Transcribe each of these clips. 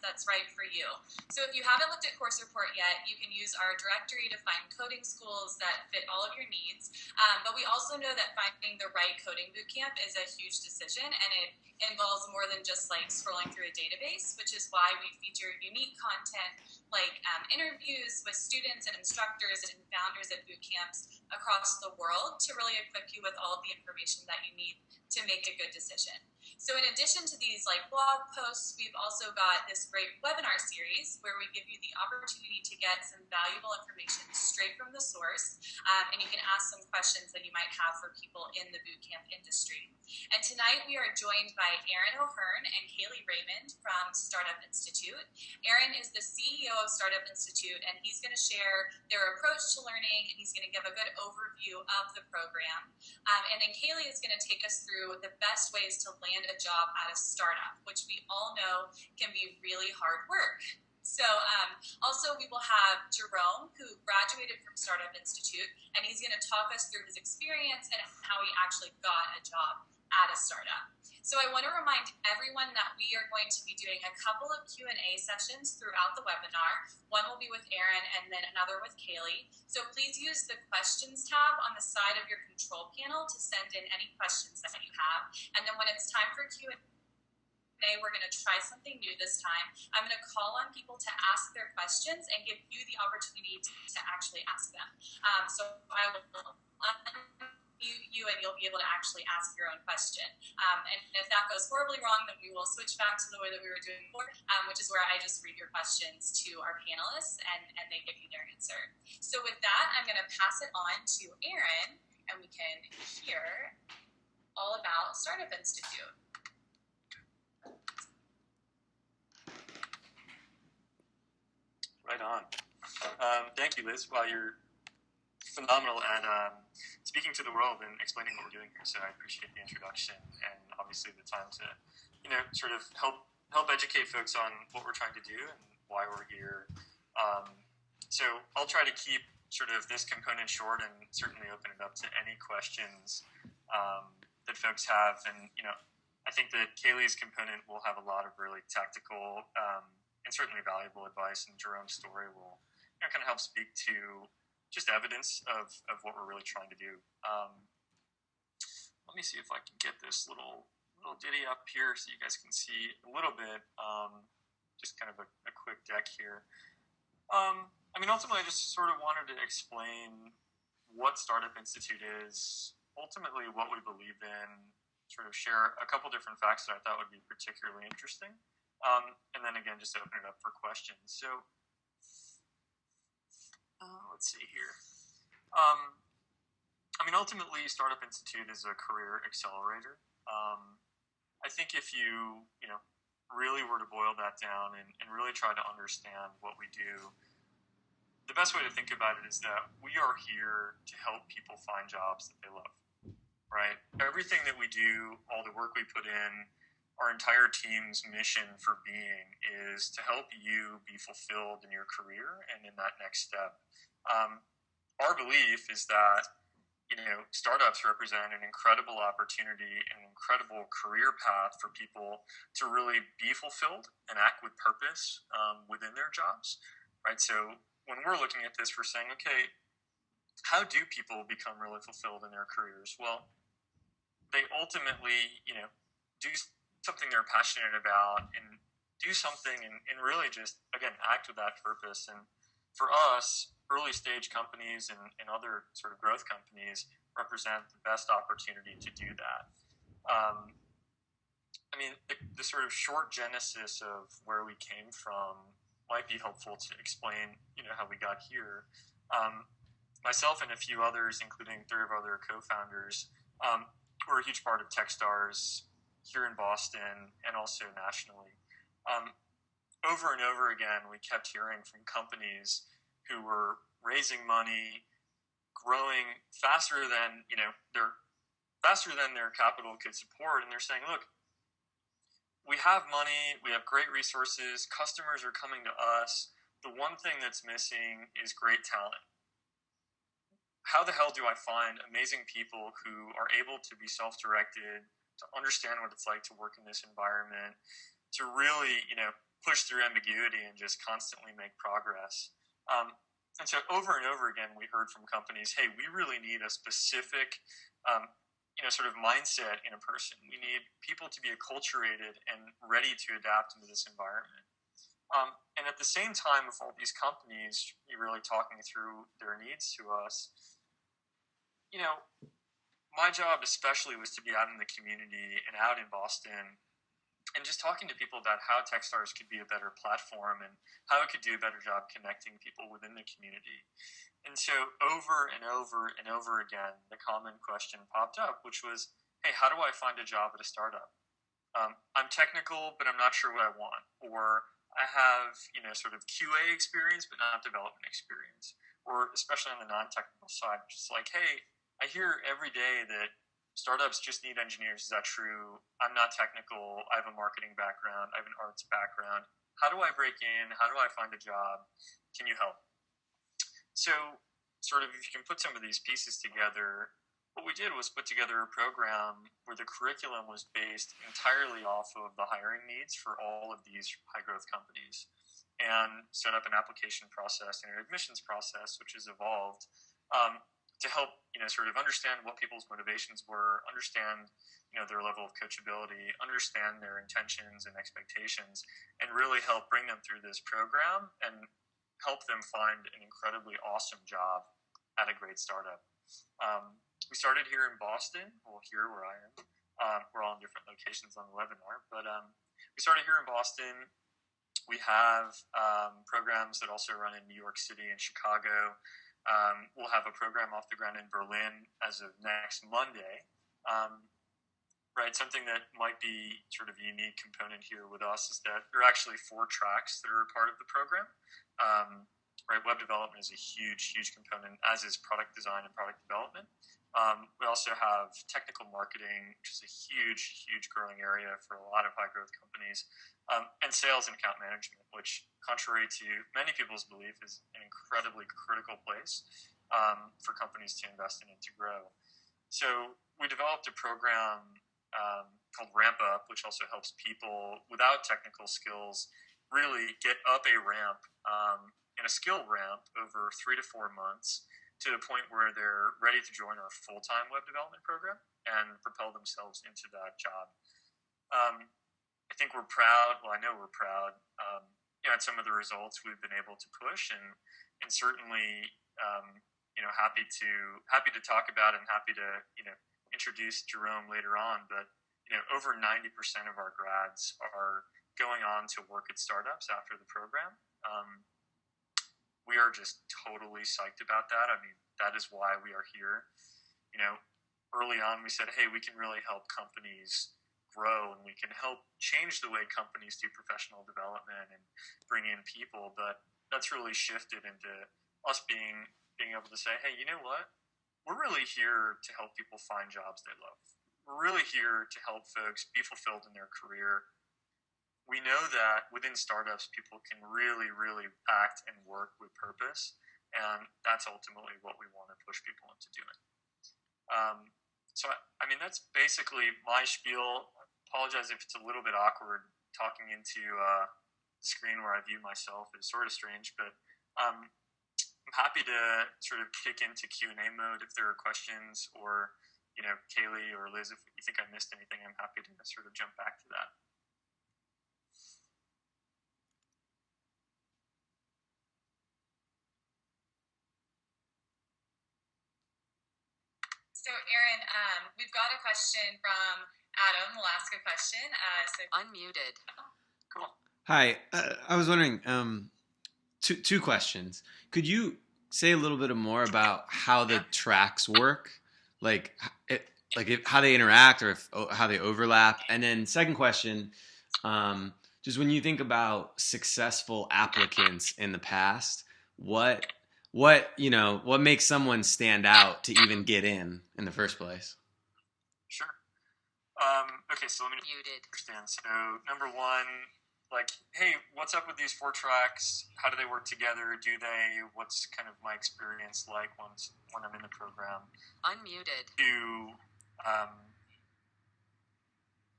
that's right for you. So if you haven't looked at Course Report yet, you can use our directory to find coding schools that fit all of your needs. But we also know that finding the right coding bootcamp is a huge decision, and it involves more than just like scrolling through a database, which is why we feature unique content like interviews with students and instructors and founders at boot camps across the world to really equip you with all of the information that you need to make a good decision. So in addition to these like blog posts, we've also got this great webinar series where we give you the opportunity to get some valuable information straight from the source, and you can ask some questions that you might have for people in the bootcamp industry. And tonight we are joined by Aaron O'Hearn and Kailey Raymond from Startup Institute. Aaron is the CEO of Startup Institute, and he's going to share their approach to learning, and he's going to give a good overview of the program. And then Kailey is going to take us through the best ways to land a job at a startup, which we all know can be really hard work. So also we will have Jerome, who graduated from Startup Institute, and he's going to talk us through his experience and how he actually got a job at a startup. So I want to remind everyone that we are going to be doing a couple of Q&A sessions throughout the webinar. One will be with Aaron and then another with Kailey. So please use the questions tab on the side of your control panel to send in any questions that you have. And then when it's time for Q&A, we're going to try something new this time. I'm going to call on people to ask their questions and give you the opportunity to actually ask them. So I will unmute you and you'll be able to actually ask your own question. And if that goes horribly wrong, then we will switch back to the way that we were doing before, which is where I just read your questions to our panelists and they give you their answer. So with that, I'm going to pass it on to Aaron and we can hear all about Startup Institute. Right on. Thank you, Liz. Well, you're phenomenal at speaking to the world and explaining what we're doing here. So I appreciate the introduction and obviously the time to, sort of help educate folks on what we're trying to do and why we're here. So I'll try to keep sort of this component short and certainly open it up to any questions that folks have. And I think that Kailey's component will have a lot of really tactical and certainly valuable advice, and Jerome's story will kind of help speak to just evidence of what we're really trying to do. Let me see if I can get this little ditty up here so you guys can see a little bit, just kind of a quick deck here. Ultimately, I just sort of wanted to explain what Startup Institute is, ultimately what we believe in, sort of share a couple different facts that I thought would be particularly interesting. And then again, just open it up for questions. So let's see here. Ultimately, Startup Institute is a career accelerator. I think if you really were to boil that down and really try to understand what we do, the best way to think about it is that we are here to help people find jobs that they love, right? Everything that we do, all the work we put in, our entire team's mission for being is to help you be fulfilled in your career and in that next step. Our belief is that, startups represent an incredible opportunity, an incredible career path for people to really be fulfilled and act with purpose within their jobs, right? So when we're looking at this, we're saying, okay, how do people become really fulfilled in their careers? Well, they ultimately, do something they're passionate about and do something and really just, again, act with that purpose. And for us, early stage companies and other sort of growth companies represent the best opportunity to do that. The sort of short genesis of where we came from might be helpful to explain, how we got here. Myself and a few others, including 3 of our other co-founders, were a huge part of Techstars here in Boston and also nationally. Over and over again, we kept hearing from companies who were raising money, growing faster than their capital could support, and they're saying, "Look, we have money, we have great resources, customers are coming to us. The one thing that's missing is great talent. How the hell do I find amazing people who are able to be self-directed, to understand what it's like to work in this environment, to really, push through ambiguity and just constantly make progress. And so over and over again, we heard from companies, hey, we really need a specific, sort of mindset in a person. We need people to be acculturated and ready to adapt into this environment. And at the same time, with all these companies really talking through their needs to us, my job especially was to be out in the community and out in Boston and just talking to people about how Techstars could be a better platform and how it could do a better job connecting people within the community. And so over and over and over again, the common question popped up, which was, hey, how do I find a job at a startup? I'm technical, but I'm not sure what I want. Or I have, sort of QA experience, but not development experience. Or especially on the non-technical side, just like, hey, I hear every day that startups just need engineers. Is that true? I'm not technical. I have a marketing background. I have an arts background. How do I break in? How do I find a job? Can you help? So sort of if you can put some of these pieces together, what we did was put together a program where the curriculum was based entirely off of the hiring needs for all of these high growth companies and set up an application process and an admissions process, which has evolved to help, sort of understand what people's motivations were, understand, their level of coachability, understand their intentions and expectations, and really help bring them through this program and help them find an incredibly awesome job at a great startup. We started here in Boston, well, here where I am. We're all in different locations on the webinar, but we started here in Boston. We have programs that also run in New York City and Chicago. We'll have a program off the ground in Berlin as of next Monday. Right, something that might be sort of a unique component here with us is that there are actually 4 tracks that are a part of the program. Right, web development is a huge, huge component, as is product design and product development. We also have technical marketing, which is a huge, huge growing area for a lot of high growth companies, and sales and account management, which, contrary to many people's belief, is an incredibly critical place for companies to invest in and to grow. So we developed a program called Ramp Up, which also helps people without technical skills really get up a ramp and a skill ramp over 3 to 4 months to the point where they're ready to join our full-time web development program and propel themselves into that job. I think we're proud. Well, I know we're proud. At some of the results we've been able to push, and certainly, happy to talk about and happy to introduce Jerome later on. But over 90% of our grads are going on to work at startups after the program. We are just totally psyched about that. I mean, that is why we are here. Early on we said, hey, we can really help companies grow and we can help change the way companies do professional development and bring in people. But that's really shifted into us being able to say, hey, you know what? We're really here to help people find jobs they love. We're really here to help folks be fulfilled in their career. We know that within startups, people can really, really act and work with purpose, and that's ultimately what we want to push people into doing. So, I mean, that's basically my spiel. I apologize if it's a little bit awkward talking into the screen where I view myself. It's sort of strange, but I'm happy to sort of kick into Q&A mode if there are questions, or, Kailey or Liz, if you think I missed anything, I'm happy to sort of jump back to that. So, Aaron, we've got a question from Adam. We'll ask a question. Unmuted. Cool. Hi, I was wondering, two questions. Could you say a little bit more about how the tracks work, how they interact, or how they overlap? And then second question, just when you think about successful applicants in the past, what makes someone stand out to even get in the first place? Sure. Okay, so let me understand. So number one, hey, what's up with these 4 tracks? How do they work together? What's kind of my experience like when I'm in the program? Unmuted. To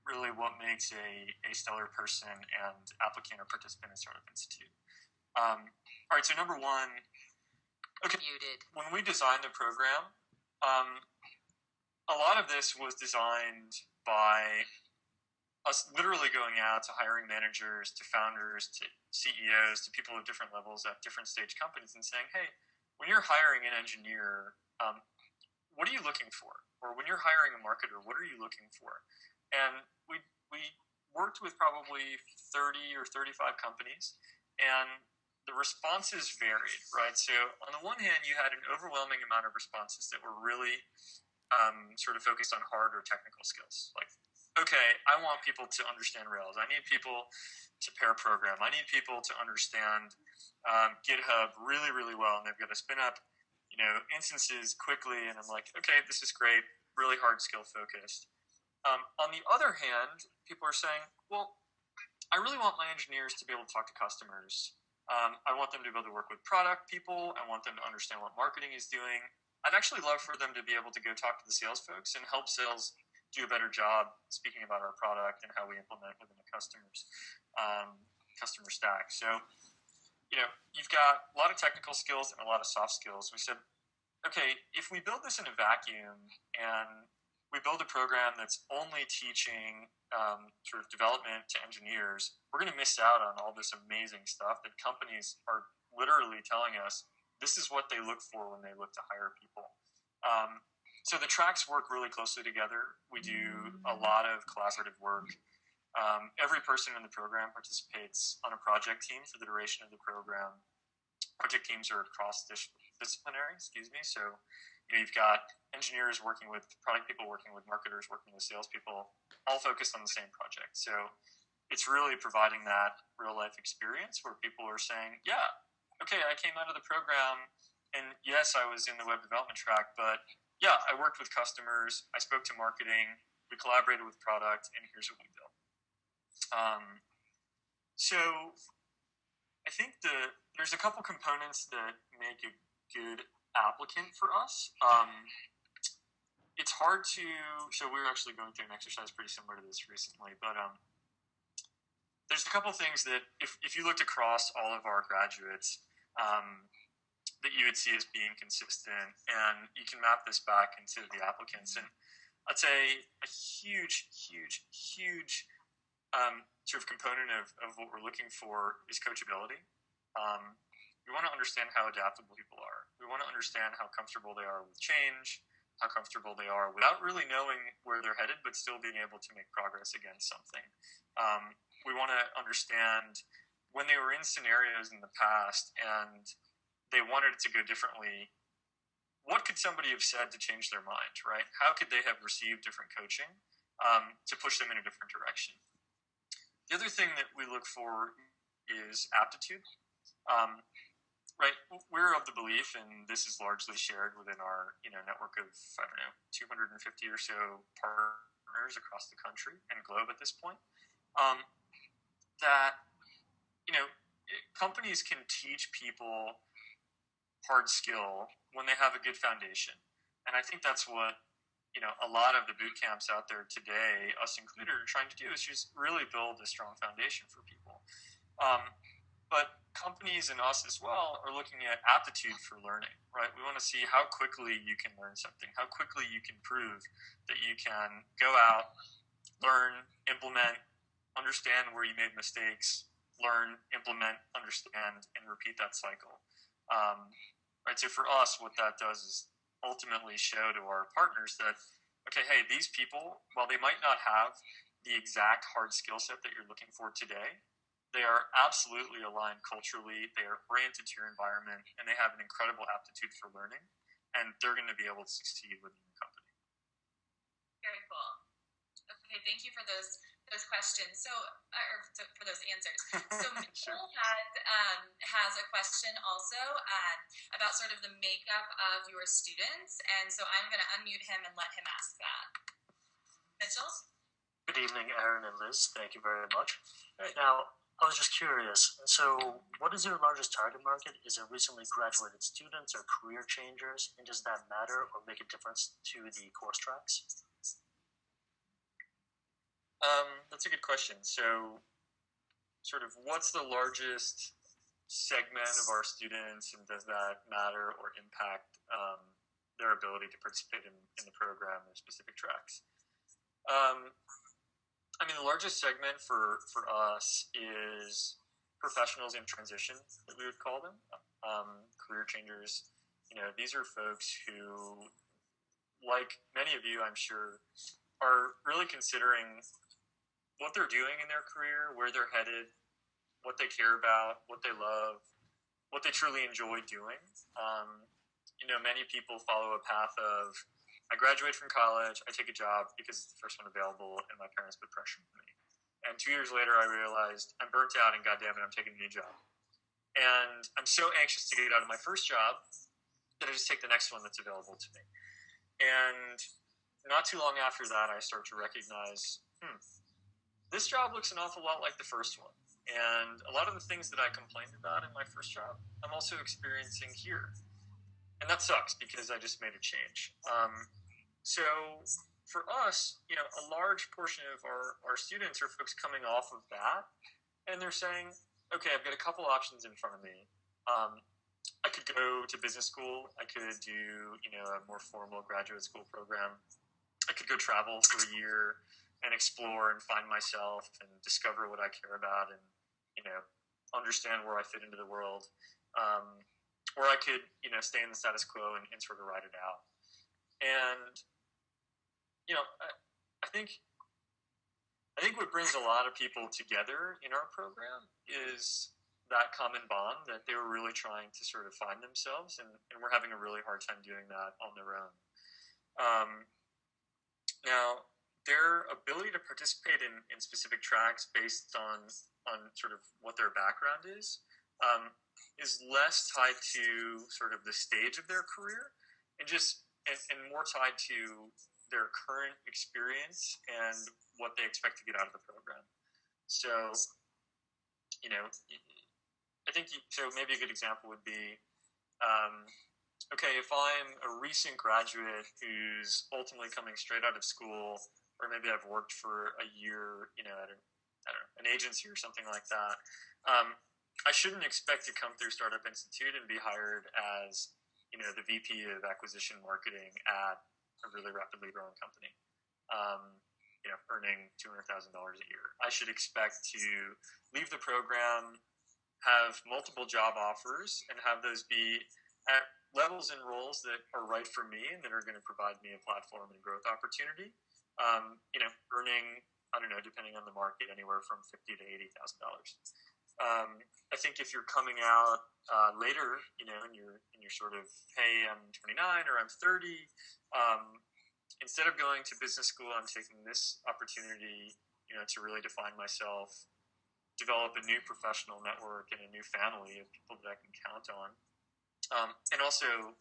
really what makes a stellar person and applicant or participant in Startup Institute. All right, so number one, okay, when we designed the program, a lot of this was designed by us literally going out to hiring managers, to founders, to CEOs, to people of different levels at different stage companies and saying, hey, when you're hiring an engineer, what are you looking for? Or when you're hiring a marketer, what are you looking for? And we worked with probably 30 or 35 companies, and the responses varied, right? So on the one hand, you had an overwhelming amount of responses that were really sort of focused on hard or technical skills. Like, okay, I want people to understand Rails. I need people to pair program. I need people to understand GitHub really, really well, and they've got to spin up instances quickly, and I'm like, okay, this is great, really hard skill focused. On the other hand, people are saying, well, I really want my engineers to be able to talk to customers. I want them to be able to work with product people. I want them to understand what marketing is doing. I'd actually love for them to be able to go talk to the sales folks and help sales do a better job speaking about our product and how we implement within the customer stack. So, you've got a lot of technical skills and a lot of soft skills. We said, okay, if we build this in a vacuum and we build a program that's only teaching sort of development to engineers, we're going to miss out on all this amazing stuff that companies are literally telling us this is what they look for when they look to hire people. So the tracks work really closely together. We do a lot of collaborative work. Every person in the program participates on a project team for the duration of the program. Project teams are cross-disciplinary, so you've got engineers working with product people, working with marketers, working with salespeople, all focused on the same project. So it's really providing that real-life experience where people are saying, yeah, okay, I came out of the program, and yes, I was in the web development track, but yeah, I worked with customers, I spoke to marketing, we collaborated with product, and here's what we built. So I think there's a couple components that make a good applicant for us. It's hard to, so we were actually going through an exercise pretty similar to this recently, but there's a couple things that if you looked across all of our graduates, that you would see as being consistent, and you can map this back into the applicants. And I'd say a huge sort of component of what we're looking for is coachability. We want to understand how adaptable people are. We want to understand how comfortable they are with change, how comfortable they are without really knowing where they're headed, but still being able to make progress against something. We want to understand when they were in scenarios in the past and they wanted it to go differently, what could somebody have said to change their mind, right? How could they have received different coaching to push them in a different direction? The other thing that we look for is aptitude. Right, we're of the belief, and this is largely shared within our network of 250 or so partners across the country and globe at this point, that companies can teach people hard skill when they have a good foundation, and I think that's what a lot of the boot camps out there today, us included, are trying to do, is just really build a strong foundation for people. But companies and us as well are looking at aptitude for learning, right? We want to see how quickly you can learn something, how quickly you can prove that you can go out, learn, implement, understand where you made mistakes, learn, implement, understand, and repeat that cycle. Right? So for us, what that does is ultimately show to our partners that, okay, hey, these people, while they might not have the exact hard skill set that you're looking for today, they are absolutely aligned culturally, they are oriented to your environment, and they have an incredible aptitude for learning, and they're going to be able to succeed within the company. Very cool. Okay, thank you for those questions. So, for those answers. So Mitchell has a question also about sort of the makeup of your students, and so I'm going to unmute him and let him ask that. Mitchell? Good evening, Aaron and Liz. Thank you very much. Now, I was just curious. So, what is your largest target market? Is it recently graduated students or career changers? And does that matter or make a difference to the course tracks? That's a good question. So, sort of, what's the largest segment of our students, and does that matter or impact their ability to participate in the program or specific tracks? I mean, the largest segment for us is professionals in transition, that we would call them, career changers. These are folks who, like many of you, I'm sure, are really considering what they're doing in their career, where they're headed, what they care about, what they love, what they truly enjoy doing. Many people follow a path of, I graduate from college, I take a job because it's the first one available, and my parents put pressure on me. And 2 years later, I realized I'm burnt out, and goddamn it, I'm taking a new job. And I'm so anxious to get out of my first job that I just take the next one that's available to me. And not too long after that, I start to recognize, this job looks an awful lot like the first one. And a lot of the things that I complained about in my first job, I'm also experiencing here. And that sucks because I just made a change. So for us, a large portion of our students are folks coming off of that, and they're saying, okay, I've got a couple options in front of me. I could go to business school. I could do, a more formal graduate school program. I could go travel for a year and explore and find myself and discover what I care about and, understand where I fit into the world. Or I could, stay in the status quo and sort of ride it out. And, I think what brings a lot of people together in our program is that common bond that they were really trying to sort of find themselves, and we're having a really hard time doing that on their own. Now, their ability to participate in specific tracks based on sort of what their background is less tied to sort of the stage of their career and more tied to their current experience and what they expect to get out of the program. So, I think, so maybe a good example would be, okay, if I'm a recent graduate who's ultimately coming straight out of school, or maybe I've worked for a year, at an agency or something like that, I shouldn't expect to come through Startup Institute and be hired as, the VP of acquisition marketing at a really rapidly growing company, earning $200,000 a year. I should expect to leave the program, have multiple job offers, and have those be at levels and roles that are right for me and that are going to provide me a platform and growth opportunity. Earning, I don't know, depending on the market, anywhere from $50,000 to $80,000. I think if you're coming out later, and you're sort of, hey, I'm 29 or I'm 30, instead of going to business school, I'm taking this opportunity, to really define myself, develop a new professional network and a new family of people that I can count on, and also,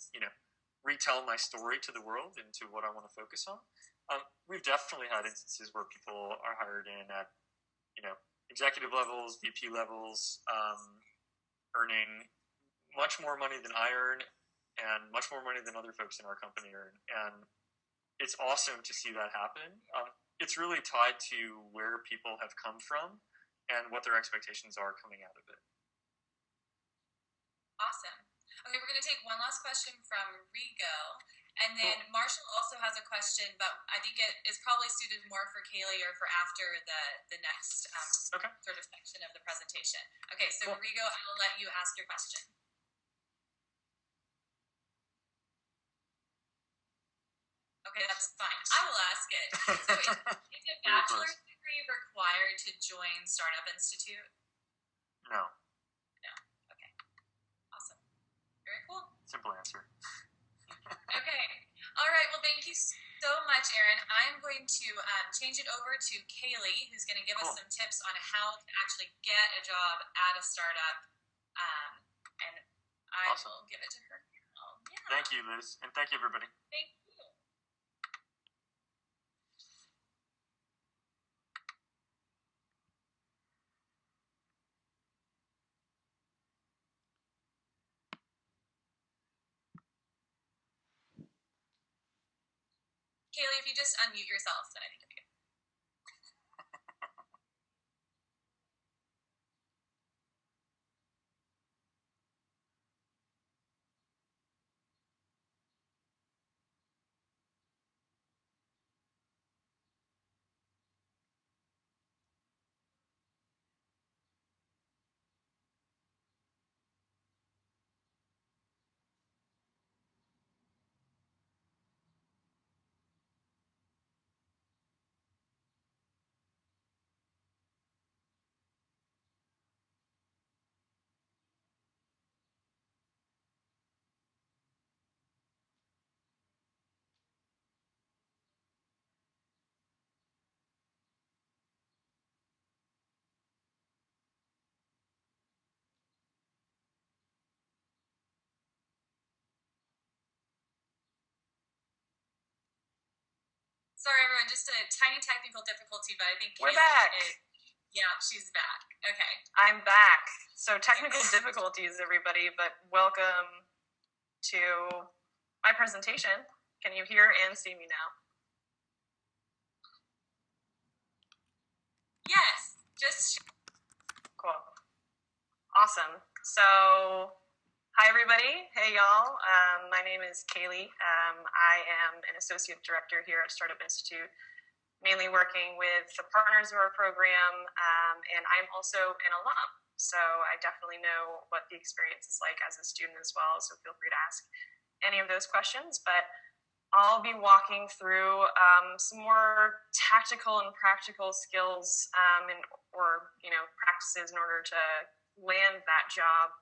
retell my story to the world and to what I want to focus on. We've definitely had instances where people are hired in at, executive levels, VP levels, earning much more money than I earn and much more money than other folks in our company earn. And it's awesome to see that happen. It's really tied to where people have come from and what their expectations are coming out of it. Awesome. Okay, we're going to take one last question from Rigo. And then Marshall also has a question, but I think it is probably suited more for Kailey or for after the next sort of section of the presentation. Okay, so Rigo, I will let you ask your question. Okay, that's fine. I will ask it. So is a bachelor's degree required to join Startup Institute? No. No. Okay. Awesome. Very cool. Simple answer. Okay. All right. Well, thank you so much, Aaron. I'm going to change it over to Kailey, who's going to give us some tips on how to actually get a job at a startup. And I will give it to her. Oh, yeah. Thank you, Liz. And thank you, everybody. Thank you. Kailey, if you just unmute yourself, then I think it'll be good. Sorry, everyone, just a tiny technical difficulty, but I think We're Kailey back. Yeah, she's back. Okay. I'm back. So technical difficulties, everybody, but welcome to my presentation. Can you hear and see me now? Yes, just Cool. Awesome. So, hi everybody. Hey y'all. My name is Kailey. I am an associate director here at Startup Institute, mainly working with the partners of our program, and I'm also an alum. So I definitely know what the experience is like as a student as well. So feel free to ask any of those questions. But I'll be walking through some more tactical and practical skills or practices in order to land that job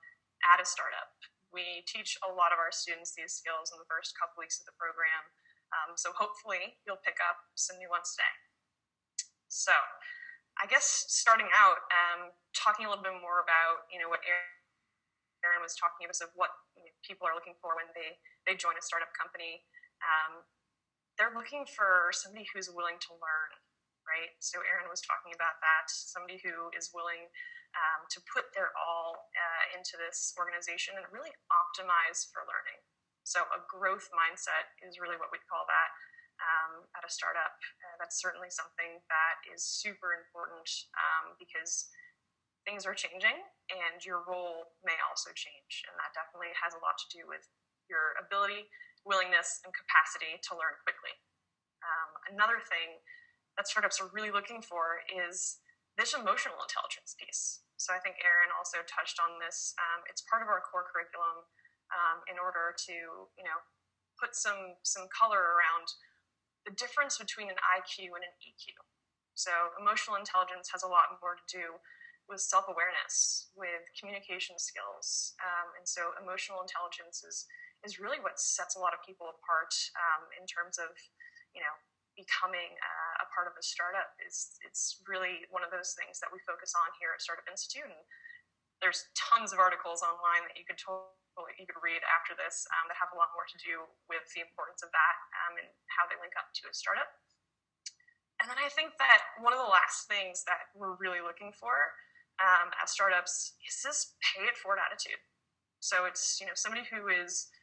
at a startup. We teach a lot of our students these skills in the first couple weeks of the program, so hopefully you'll pick up some new ones today. So I guess starting out, talking a little bit more about what Aaron was talking about, of what people are looking for when they join a startup company. They're looking for somebody who's willing to learn, right? So Aaron was talking about that, somebody who is willing to put their all into this organization and really optimize for learning. So a growth mindset is really what we call that at a startup. That's certainly something that is super important because things are changing and your role may also change. And that definitely has a lot to do with your ability, willingness, and capacity to learn quickly. Another thing that startups are really looking for is this emotional intelligence piece. So I think Aaron also touched on this. It's part of our core curriculum in order to, put some color around the difference between an IQ and an EQ. So emotional intelligence has a lot more to do with self-awareness, with communication skills. And so emotional intelligence is really what sets a lot of people apart in terms of, becoming a part of a startup. It's really one of those things that we focus on here at Startup Institute. And there's tons of articles online that you could read after this that have a lot more to do with the importance of that and how they link up to a startup. And then I think that one of the last things that we're really looking for as startups is this pay it forward attitude. So it's somebody who is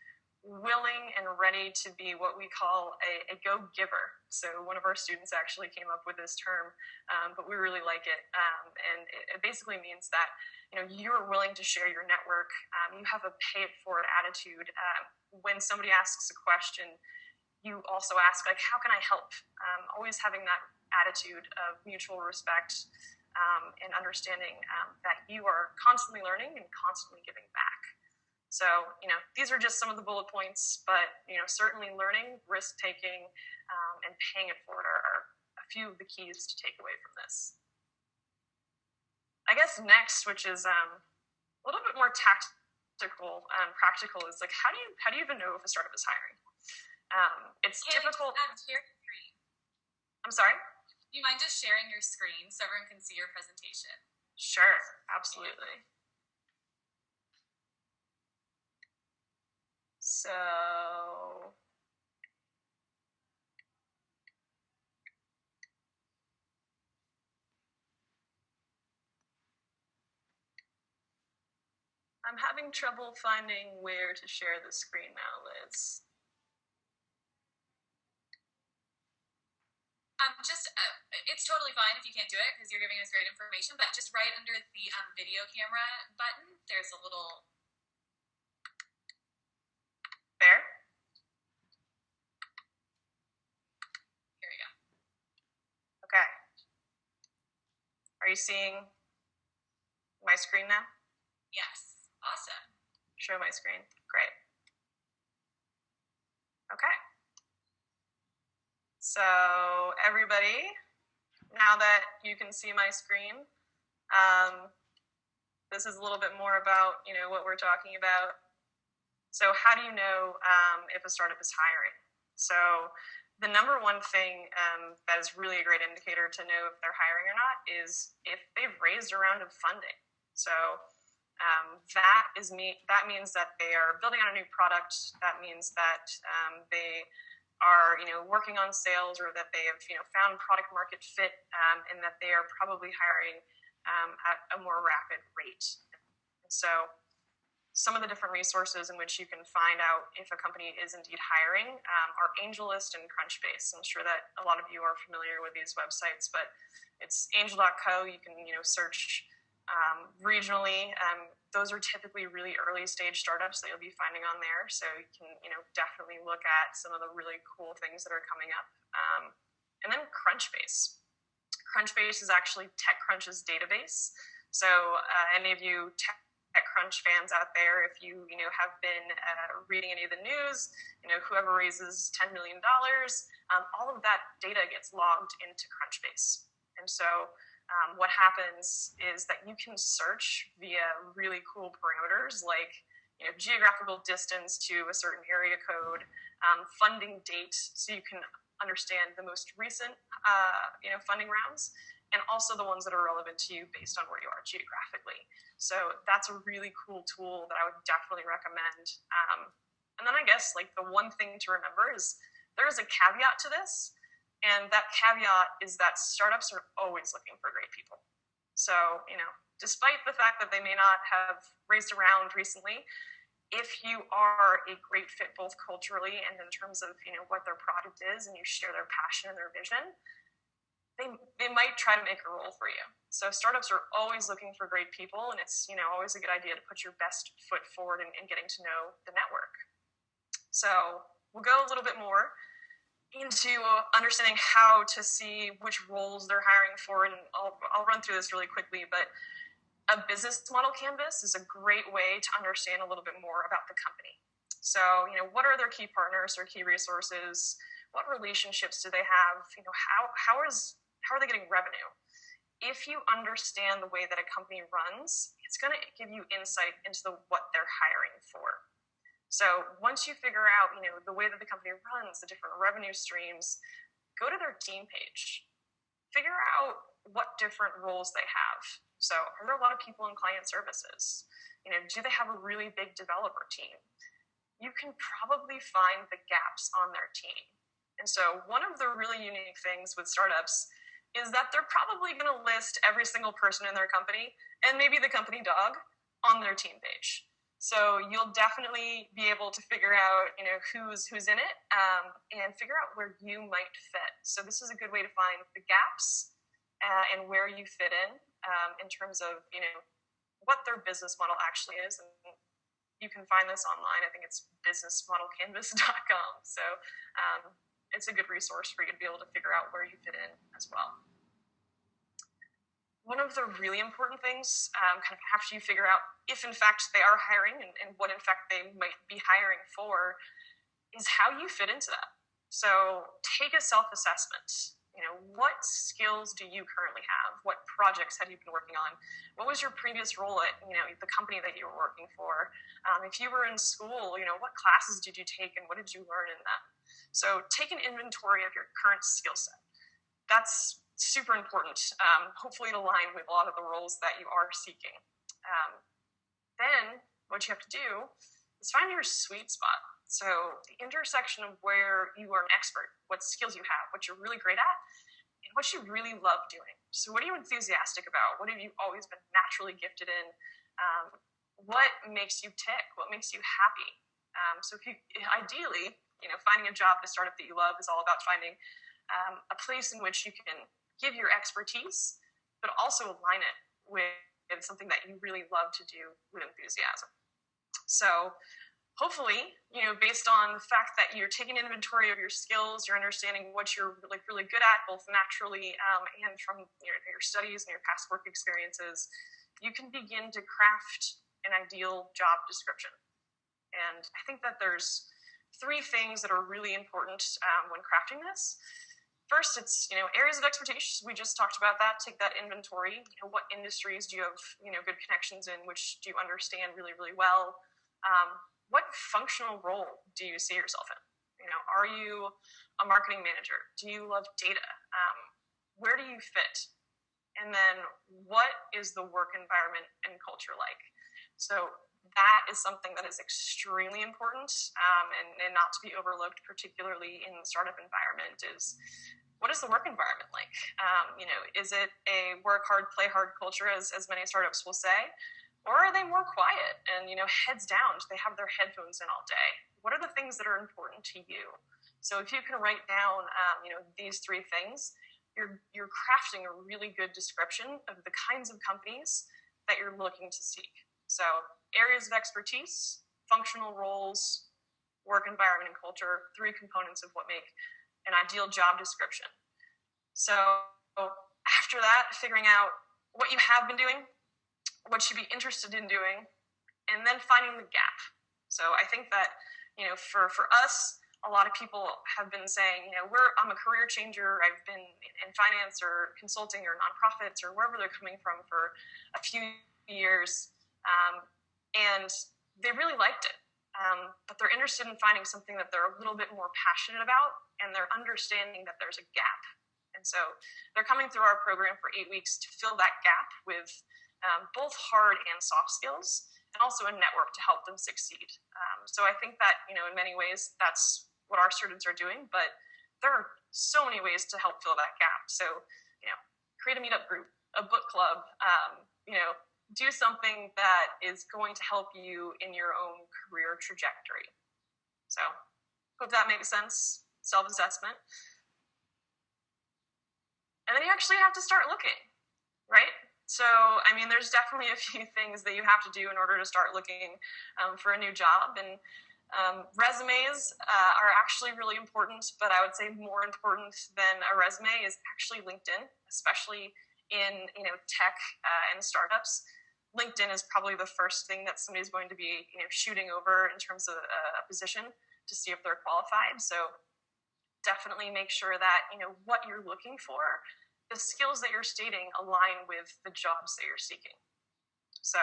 willing and ready to be what we call a go-giver. So one of our students actually came up with this term, but we really like it. And it basically means that you're willing to share your network. You have a pay-it-forward attitude. When somebody asks a question, you also ask, how can I help? Always having that attitude of mutual respect and understanding that you are constantly learning and constantly giving back. So, these are just some of the bullet points, but, certainly learning, risk-taking, and paying it forward are a few of the keys to take away from this. I guess next, which is a little bit more tactical and practical, is like, how do you even know if a startup is hiring? It's difficult. I'm sorry? Do you mind just sharing your screen so everyone can see your presentation? Sure, absolutely. So I'm having trouble finding where to share the screen now, Liz. It's totally fine if you can't do it because you're giving us great information, but just right under the video camera button, there's a little... There? Here we go. Okay. Are you seeing my screen now? Yes. Awesome. Show my screen. Great. Okay. So everybody, now that you can see my screen, this is a little bit more about what we're talking about. So how do you know if a startup is hiring? So the number one thing that is really a great indicator to know if they're hiring or not is if they've raised a round of funding. So that means that they are building on a new product. That means that they are, working on sales, or that they have, found product market fit, and that they are probably hiring at a more rapid rate. So some of the different resources in which you can find out if a company is indeed hiring are AngelList and Crunchbase. I'm sure that a lot of you are familiar with these websites, but it's angel.co. You can, search regionally. Those are typically really early stage startups that you'll be finding on there. So you can, definitely look at some of the really cool things that are coming up. And then Crunchbase. Crunchbase is actually TechCrunch's database. So any of you TechCrunch fans out there, if you, have been reading any of the news, whoever raises $10 million, all of that data gets logged into Crunchbase. And so what happens is that you can search via really cool parameters like, geographical distance to a certain area code, funding date, so you can understand the most recent, funding rounds, and also the ones that are relevant to you based on where you are geographically. So that's a really cool tool that I would definitely recommend. And then I guess the one thing to remember is there is a caveat to this. And that caveat is that startups are always looking for great people. So, despite the fact that they may not have raised a round recently, if you are a great fit both culturally and in terms of, what their product is, and you share their passion and their vision, they might try to make a role for you. So startups are always looking for great people, and it's, always a good idea to put your best foot forward in getting to know the network. So we'll go a little bit more into understanding how to see which roles they're hiring for, and I'll run through this really quickly, but a business model canvas is a great way to understand a little bit more about the company. So, what are their key partners, their key resources? What relationships do they have? How are they getting revenue? If you understand the way that a company runs, it's going to give you insight into what they're hiring for. So once you figure out, the way that the company runs, the different revenue streams, go to their team page. Figure out what different roles they have. So are there a lot of people in client services? Do they have a really big developer team? You can probably find the gaps on their team. And so one of the really unique things with startups is that they're probably going to list every single person in their company and maybe the company dog on their team page. So you'll definitely be able to figure out, who's in it, and figure out where you might fit. So this is a good way to find the gaps and where you fit in terms of, what their business model actually is. And you can find this online. I think it's businessmodelcanvas.com. So it's a good resource for you to be able to figure out where you fit in as well. One of the really important things, kind of after you figure out if in fact they are hiring and what in fact they might be hiring for, is how you fit into that. So take a self-assessment. What skills do you currently have? What projects have you been working on? What was your previous role at, the company that you were working for? If you were in school, what classes did you take and what did you learn in them? So take an inventory of your current skill set. That's super important. Hopefully it aligned with a lot of the roles that you are seeking. Then what you have to do is find your sweet spot. So the intersection of where you are an expert, what skills you have, what you're really great at, and what you really love doing. So what are you enthusiastic about? What have you always been naturally gifted in? What makes you tick? What makes you happy? So if you, ideally, finding a job at a startup that you love is all about finding a place in which you can give your expertise, but also align it with something that you really love to do with enthusiasm. So hopefully, based on the fact that you're taking inventory of your skills, you're understanding what you're really good at, both naturally and from your studies and your past work experiences, you can begin to craft an ideal job description. And I think that there's 3 things that are really important when crafting this. First, it's, areas of expertise. We just talked about that. Take that inventory. What industries do you have, good connections in? Which do you understand really, really well? What functional role do you see yourself in? Are you a marketing manager? Do you love data? Where do you fit? And then what is the work environment and culture like? So that is something that is extremely important, and not to be overlooked, particularly in the startup environment, is what is the work environment like? Is it a work hard, play hard culture, as many startups will say? Or are they more quiet and, heads down? Do they have their headphones in all day? What are the things that are important to you? So if you can write down, these three things, you're crafting a really good description of the kinds of companies that you're looking to seek. So areas of expertise, functional roles, work environment and culture, three components of what make an ideal job description. So after that, figuring out what you have been doing, what you'd be interested in doing, and then finding the gap. So I think that, for us, a lot of people have been saying, I'm a career changer. I've been in finance or consulting or nonprofits or wherever they're coming from for a few years. And they really liked it. But they're interested in finding something that they're a little bit more passionate about, and they're understanding that there's a gap. And so they're coming through our program for 8 weeks to fill that gap with both hard and soft skills, and also a network to help them succeed. So I think that, in many ways, that's what our students are doing, but there are so many ways to help fill that gap. So, create a meetup group, a book club, do something that is going to help you in your own career trajectory. So, hope that makes sense. Self-assessment. And then you actually have to start looking, right? So, there's definitely a few things that you have to do in order to start looking for a new job. And resumes are actually really important, but I would say more important than a resume is actually LinkedIn, especially in tech and startups. LinkedIn is probably the first thing that somebody's going to be shooting over in terms of a position to see if they're qualified. So definitely make sure that what you're looking for, the skills that you're stating, align with the jobs that you're seeking. So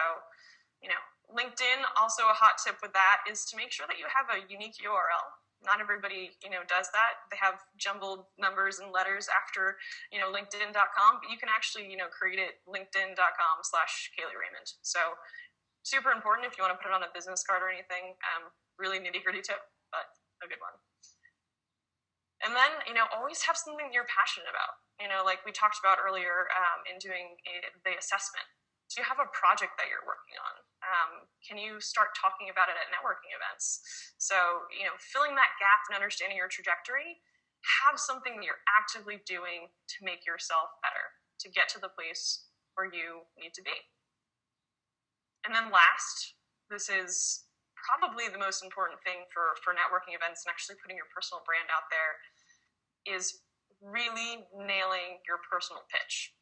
LinkedIn, also a hot tip with that is to make sure that you have a unique URL. Not everybody, does that. They have jumbled numbers and letters after, LinkedIn.com, but you can actually, create it linkedin.com/Kailey Raymond. So super important if you want to put it on a business card or anything. Really nitty-gritty tip, but a good one. And then, always have something that you're passionate about. Like we talked about earlier in doing the assessment. Do you have a project that you're working on? Can you start talking about it at networking events? So, filling that gap and understanding your trajectory, have something that you're actively doing to make yourself better, to get to the place where you need to be. And then last, this is probably the most important thing for networking events and actually putting your personal brand out there, is really nailing your personal pitch.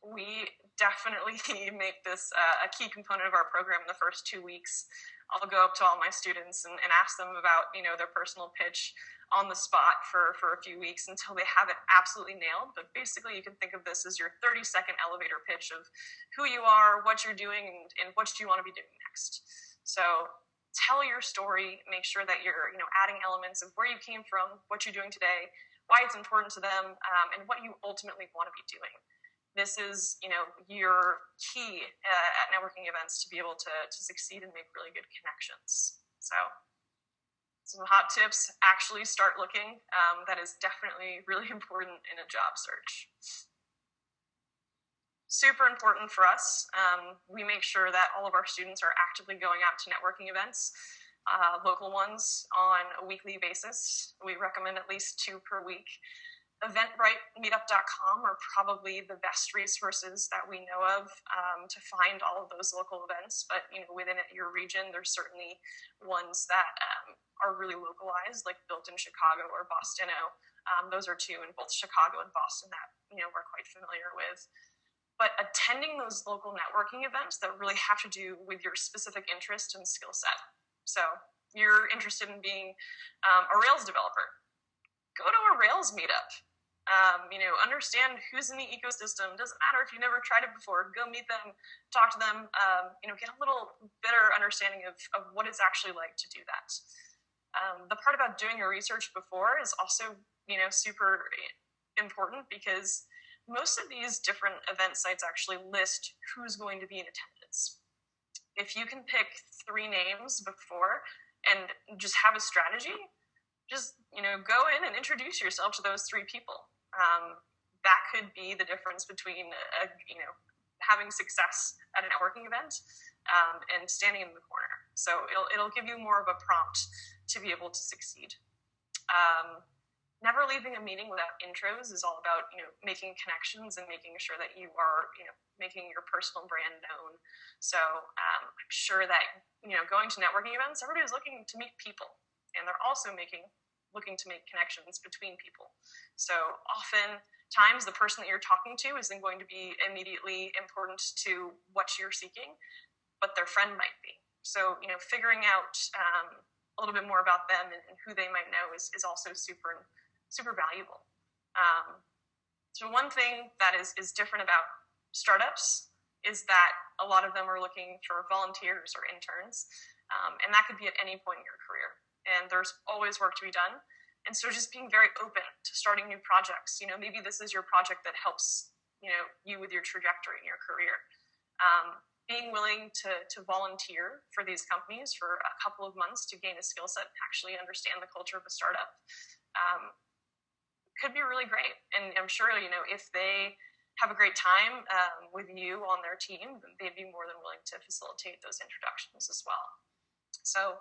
We definitely make this a key component of our program in the first 2 weeks. I'll go up to all my students and ask them about, their personal pitch on the spot for a few weeks until they have it absolutely nailed. But basically, you can think of this as your 30-second elevator pitch of who you are, what you're doing, and what you want to be doing next. So tell your story, make sure that you're, adding elements of where you came from, what you're doing today, why it's important to them, and what you ultimately want to be doing. This is, your key at networking events to be able to succeed and make really good connections. So some hot tips, actually start looking. That is definitely really important in a job search. Super important for us. We make sure that all of our students are actively going out to networking events, local ones on a weekly basis. We recommend at least 2 per week. Eventbrite, meetup.com are probably the best resources that we know of to find all of those local events. But within your region, there's certainly ones that are really localized, like Built in Chicago or Bostono. Those are 2 in both Chicago and Boston that we're quite familiar with. But attending those local networking events that really have to do with your specific interest and skill set. So you're interested in being a Rails developer. Go to a Rails meetup. Understand who's in the ecosystem. Doesn't matter if you've never tried it before. Go meet them, talk to them, get a little better understanding of what it's actually like to do that. The part about doing your research before is also, super important, because most of these different event sites actually list who's going to be in attendance. if you can pick 3 names before and just have a strategy, just, go in and introduce yourself to those 3 people. That could be the difference between, having success at a networking event and standing in the corner. So it'll give you more of a prompt to be able to succeed. Never leaving a meeting without intros is all about, making connections and making sure that you are, making your personal brand known. So I'm sure that, going to networking events, everybody's looking to meet people, and they're also looking to make connections between people. So often times the person that you're talking to isn't going to be immediately important to what you're seeking, but their friend might be. So, figuring out a little bit more about them and who they might know is also super valuable. So one thing that is different about startups is that a lot of them are looking for volunteers or interns, and that could be at any point in your career. And there's always work to be done. And so just being very open to starting new projects. Maybe this is your project that helps, you with your trajectory in your career. Being willing to volunteer for these companies for a couple of months to gain a skill set and actually understand the culture of a startup could be really great. And I'm sure, if they have a great time with you on their team, then they'd be more than willing to facilitate those introductions as well. So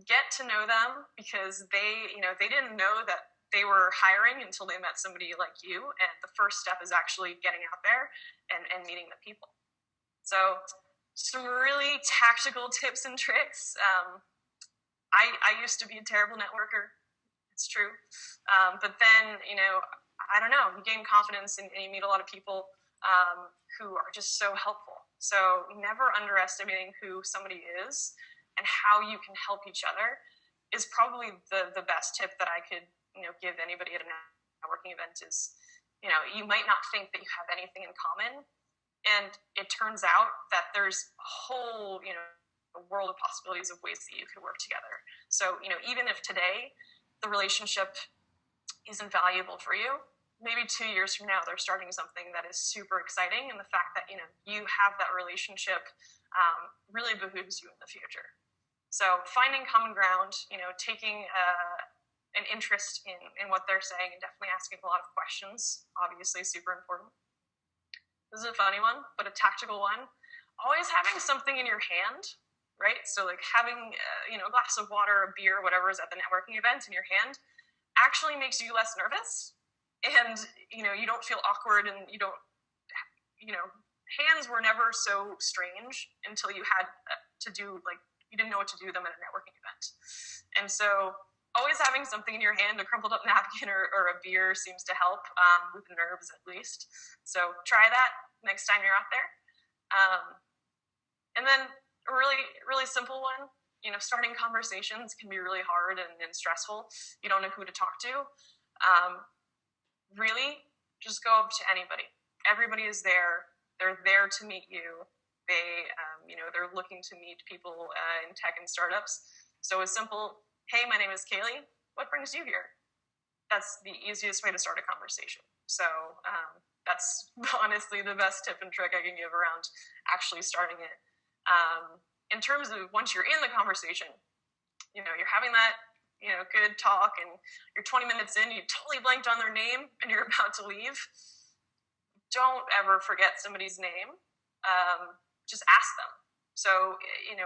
get to know them, because they didn't know that they were hiring until they met somebody like you. And the first step is actually getting out there and meeting the people. So some really tactical tips and tricks. I used to be a terrible networker. It's true. But then, I don't know, you gain confidence and you meet a lot of people who are just so helpful. So never underestimating who somebody is and how you can help each other is probably the best tip that I could, give anybody at a networking event is, you might not think that you have anything in common. And it turns out that there's a whole, a world of possibilities of ways that you could work together. So, even if today the relationship isn't valuable for you, maybe 2 years from now, they're starting something that is super exciting. And the fact that, you have that relationship really behooves you in the future. So finding common ground, taking an interest in what they're saying, and definitely asking a lot of questions, obviously super important. This is a funny one, but a tactical one. Always having something in your hand, right? So like having, a glass of water, a beer, whatever is at the networking event in your hand actually makes you less nervous. And, you don't feel awkward, and you don't, hands were never so strange until you had to do, you didn't know what to do with them at a networking event. And so always having something in your hand, a crumpled up napkin or a beer, seems to help with nerves at least. So try that next time you're out there. And then a really, really simple one, starting conversations can be really hard and stressful. You don't know who to talk to. Really, just go up to anybody. Everybody is there. They're there to meet you. They're looking to meet people in tech and startups. So it's simple. Hey, my name is Kailey. What brings you here? That's the easiest way to start a conversation. So that's honestly the best tip and trick I can give around actually starting it. In terms of once you're in the conversation, you're having that, good talk, and you're 20 minutes in, you totally blanked on their name and you're about to leave. Don't ever forget somebody's name. Just ask them. So,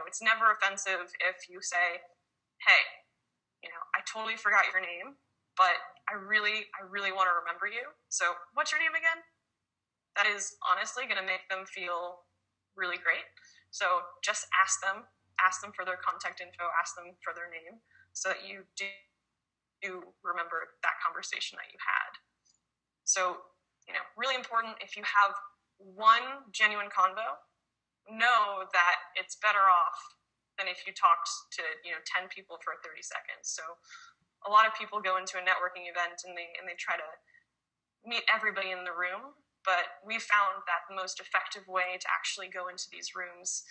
it's never offensive if you say, hey, I totally forgot your name, but I really want to remember you. So what's your name again? That is honestly going to make them feel really great. So just ask them for their contact info, ask them for their name, so that you do remember that conversation that you had. So, really important, if you have one genuine convo, know that it's better off than if you talked to 10 people for 30 seconds. So a lot of people go into a networking event and they try to meet everybody in the room, but we found that the most effective way to actually go into these rooms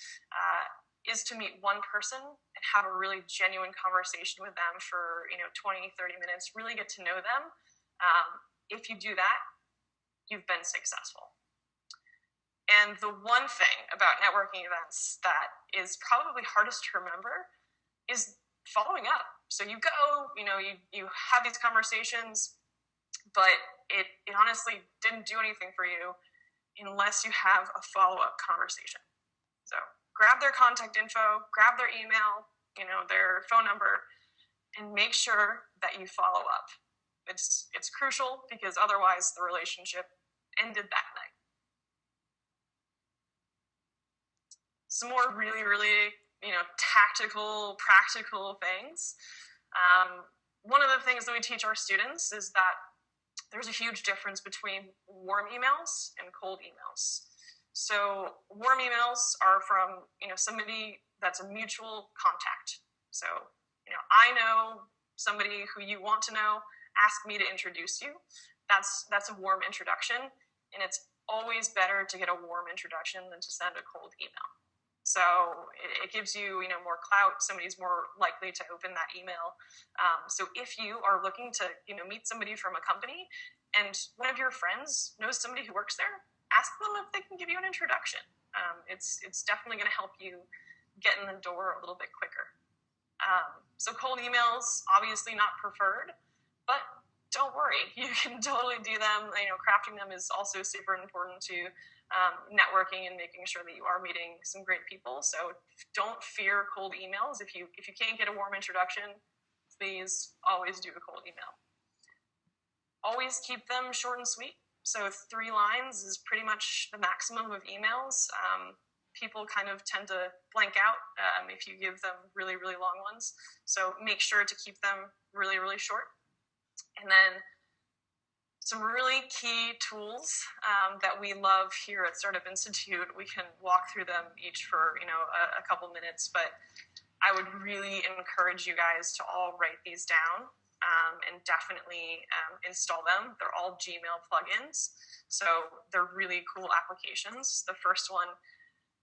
is to meet one person and have a really genuine conversation with them for 20, 30 minutes, really get to know them. If you do that, you've been successful. And the one thing about networking events that is probably hardest to remember is following up. So you go, you have these conversations, but it honestly didn't do anything for you unless you have a follow-up conversation. So grab their contact info, grab their email, their phone number, and make sure that you follow up. It's crucial because otherwise the relationship ended that night. Some more really, really, tactical, practical things. One of the things that we teach our students is that there's a huge difference between warm emails and cold emails. So warm emails are from, somebody that's a mutual contact. So, I know somebody who you want to know, ask me to introduce you. That's a warm introduction, and it's always better to get a warm introduction than to send a cold email. So it gives you, more clout. Somebody's more likely to open that email. So if you are looking to, meet somebody from a company and one of your friends knows somebody who works there, ask them if they can give you an introduction. It's definitely going to help you get in the door a little bit quicker. So cold emails, obviously not preferred, but don't worry, you can totally do them. Crafting them is also super important to networking and making sure that you are meeting some great people. So don't fear cold emails. If you can't get a warm introduction, please always do a cold email. Always keep them short and sweet. So 3 lines is pretty much the maximum of emails. People kind of tend to blank out if you give them really, really long ones. So make sure to keep them really, really short. And then some really key tools that we love here at Startup Institute. We can walk through them each for a couple minutes, but I would really encourage you guys to all write these down and definitely install them. They're all Gmail plugins, so they're really cool applications. The first one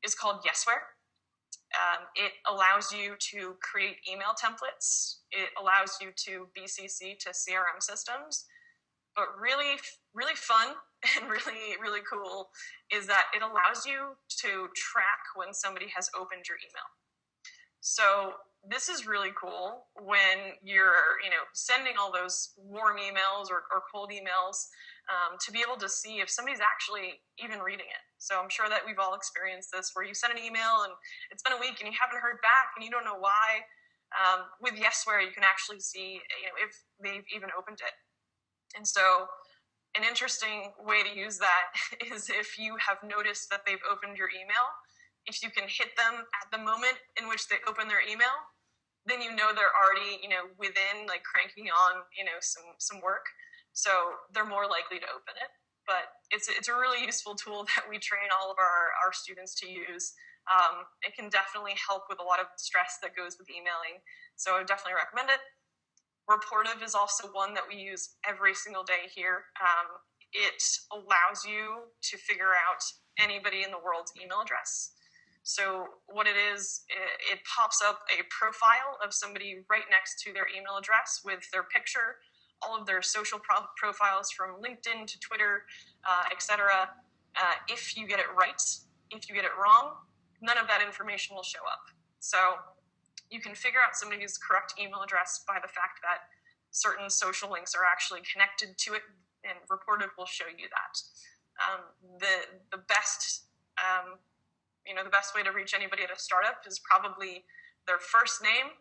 is called Yesware. It allows you to create email templates. It allows you to BCC to CRM systems. But really, really fun and really, really cool is that it allows you to track when somebody has opened your email. So this is really cool when you're, sending all those warm emails or cold emails to be able to see if somebody's actually even reading it. So I'm sure that we've all experienced this where you send an email and it's been a week and you haven't heard back and you don't know why. With Yesware, you can actually see, if they've even opened it. And so an interesting way to use that is if you have noticed that they've opened your email, if you can hit them at the moment in which they open their email, then they're already, within cranking on, some work. So they're more likely to open it. But it's a really useful tool that we train all of our students to use. It can definitely help with a lot of stress that goes with emailing. So I would definitely recommend it. Reportive is also one that we use every single day here. It allows you to figure out anybody in the world's email address. So what it is, it pops up a profile of somebody right next to their email address with their picture, all of their social profiles from LinkedIn to Twitter, etc. If you get it right, if you get it wrong, none of that information will show up. So you can figure out somebody's correct email address by the fact that certain social links are actually connected to it, and Reportive will show you that. The best, the best way to reach anybody at a startup is probably their first name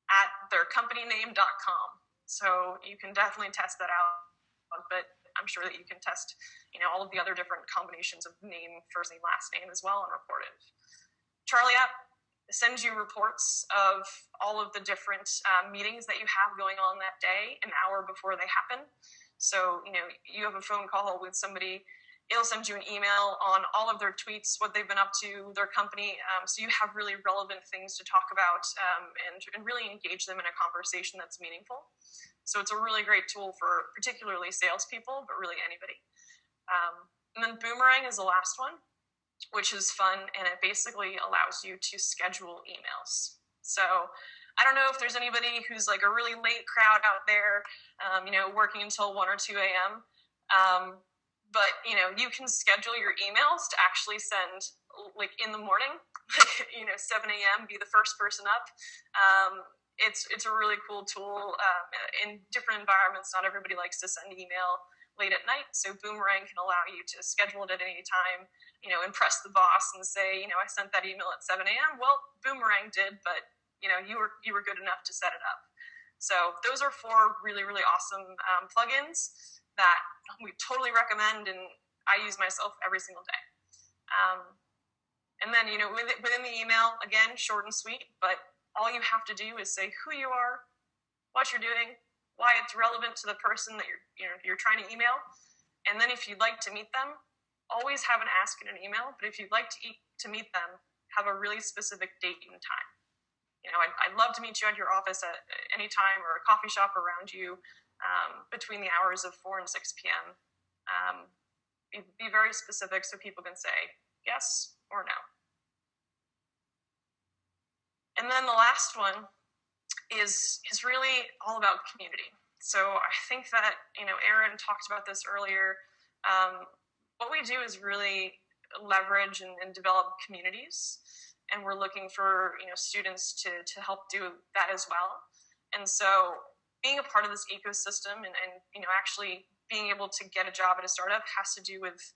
at theircompanyname.com. So you can definitely test that out, but I'm sure that you can test, all of the other different combinations of name, first name, last name as well on Reportive. Charlie app sends you reports of all of the different meetings that you have going on that day an hour before they happen. So, you have a phone call with somebody, it'll send you an email on all of their tweets, what they've been up to, their company. So you have really relevant things to talk about and really engage them in a conversation that's meaningful. So it's a really great tool for particularly salespeople, but really anybody. And then Boomerang is the last one, which is fun, and it basically allows you to schedule emails. So I don't know if there's anybody who's a really late crowd out there, working until 1 or 2 a.m., but, you can schedule your emails to actually send like in the morning, 7 a.m., be the first person up. It's a really cool tool. In different environments, not everybody likes to send email late at night, so Boomerang can allow you to schedule it at any time, impress the boss and say, I sent that email at 7 a.m. Well, Boomerang did, but you were good enough to set it up. So those are 4 really, really awesome plugins that we totally recommend, and I use myself every single day. And then, within the email, again, short and sweet, but all you have to do is say who you are, what you're doing, why it's relevant to the person that you're trying to email. And then if you'd like to meet them, always have an ask in an email, but if you'd like to meet them, have a really specific date and time. I'd love to meet you at your office at any time, or a coffee shop around you, between the hours of 4 and 6 p.m. Be very specific so people can say yes or no. And then the last one is really all about community. So I think that, Aaron talked about this earlier. What we do is really leverage and develop communities. And we're looking for, students to help do that as well. And so being a part of this ecosystem and actually being able to get a job at a startup has to do with,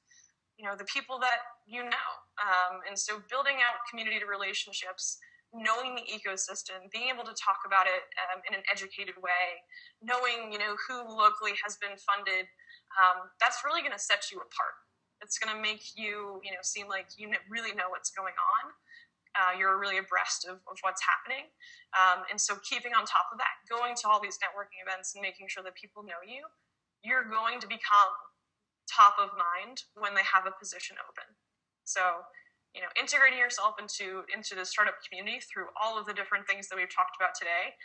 the people that and so building out community relationships, knowing the ecosystem, being able to talk about it in an educated way, knowing, who locally has been funded, that's really going to set you apart. It's going to make you, seem like you really know what's going on. You're really abreast of what's happening. And so keeping on top of that, going to all these networking events and making sure that people know you, you're going to become top of mind when they have a position open. So, integrating yourself into the startup community through all of the different things that we've talked about today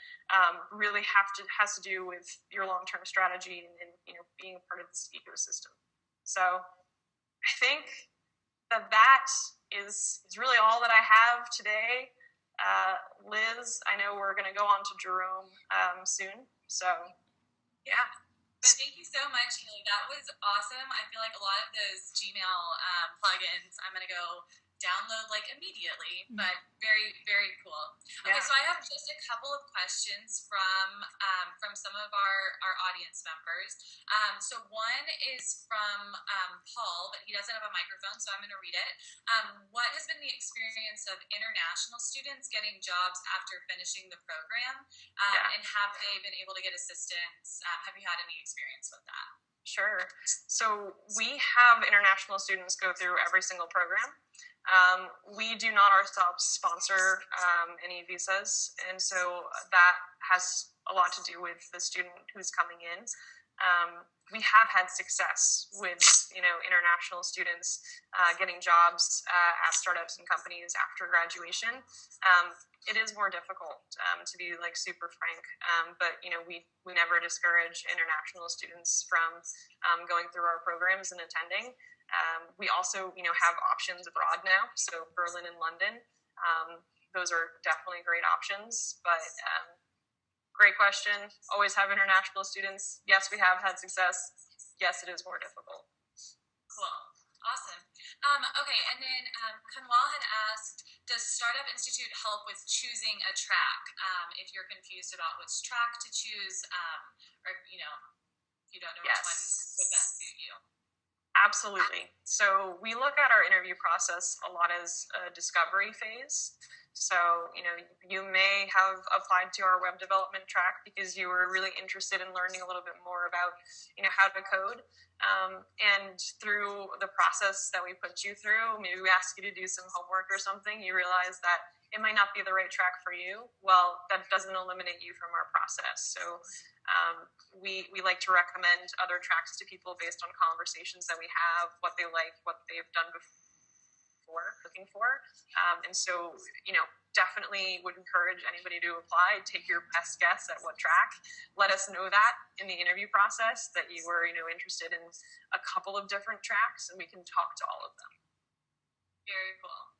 really has to do with your long-term strategy and being a part of this ecosystem. So I think that is really all that I have today. Liz, I know we're going to go on to Jerome soon. So, yeah. But thank you so much, Kailey. That was awesome. I feel like a lot of those Gmail plugins I'm going to go download immediately, but very, very cool. Okay, so I have just a couple of questions from some of our audience members. So one is from Paul, but he doesn't have a microphone, so I'm going to read it. What has been the experience of international students getting jobs after finishing the program, and have they been able to get assistance? Have you had any experience with that? Sure. So we have international students go through every single program. We do not ourselves sponsor any visas, and so that has a lot to do with the student who's coming in. We have had success with international students getting jobs at startups and companies after graduation. It is more difficult, to be super frank, but we never discourage international students from going through our programs and attending. We also, have options abroad now, so Berlin and London. Those are definitely great options, but great question. Always have international students. Yes, we have had success. Yes, it is more difficult. Cool. Awesome. Okay, and then Kanwal had asked, does Startup Institute help with choosing a track? If you're confused about which track to choose, or, if you don't know which one would best suit you. Absolutely. So we look at our interview process a lot as a discovery phase. So, you may have applied to our web development track because you were really interested in learning a little bit more about, how to code. And through the process that we put you through, maybe we ask you to do some homework or something, you realize that it might not be the right track for you. Well, that doesn't eliminate you from our process. So we like to recommend other tracks to people based on conversations that we have, what they like, what they've done before, looking for. And so, definitely would encourage anybody to apply. Take your best guess at what track. Let us know that in the interview process that you were, interested in a couple of different tracks, and we can talk to all of them. Very cool.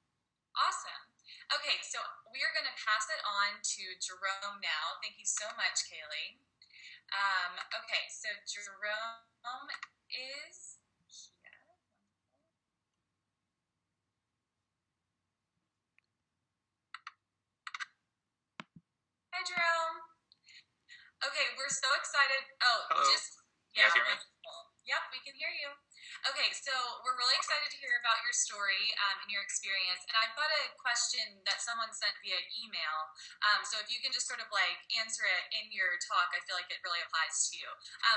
Awesome. Okay, so we are going to pass it on to Jerome now. Thank you so much, Kailey. Okay, so Jerome is here. Hi, Jerome. Okay, we're so excited. Oh, Hello. yeah, You guys hear me? wonderful. Yep, we can hear you. Okay, so we're really excited to hear about your story and your experience. And I've got a question that someone sent via email. So if you can just sort of like answer it in your talk, I feel like it really applies to you.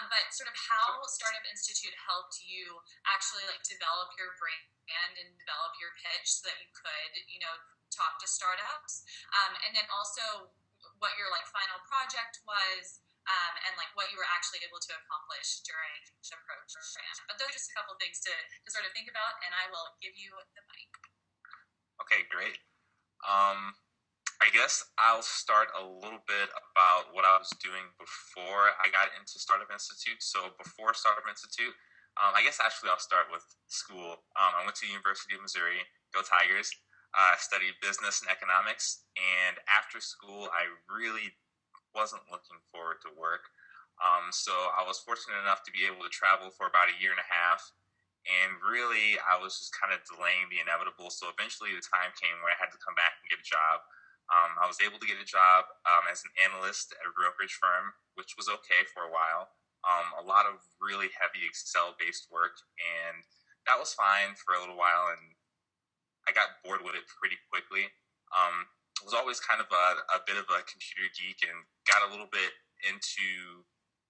But sort of how Startup Institute helped you actually like develop your brand and develop your pitch so that you could, talk to startups. And then also what your like final project was, and like what you were actually able to accomplish during the program. But those are just a couple of things to sort of think about, and I will give you the mic. Okay, great. I guess I'll start a little bit about what I was doing before I got into Startup Institute. So before Startup Institute, I guess actually I'll start with school. I went to the University of Missouri, go Tigers. Studied business and economics, and after school, I really wasn't looking forward to work. So I was fortunate enough to be able to travel for about a year and a half, and really I was just kind of delaying the inevitable. So eventually the time came where I had to come back and get a job. I was able to get a job as an analyst at a brokerage firm, which was okay for a while. A lot of really heavy Excel-based work, and that was fine for a little while, and I got bored with it pretty quickly. Was always kind of a bit of a computer geek and got a little bit into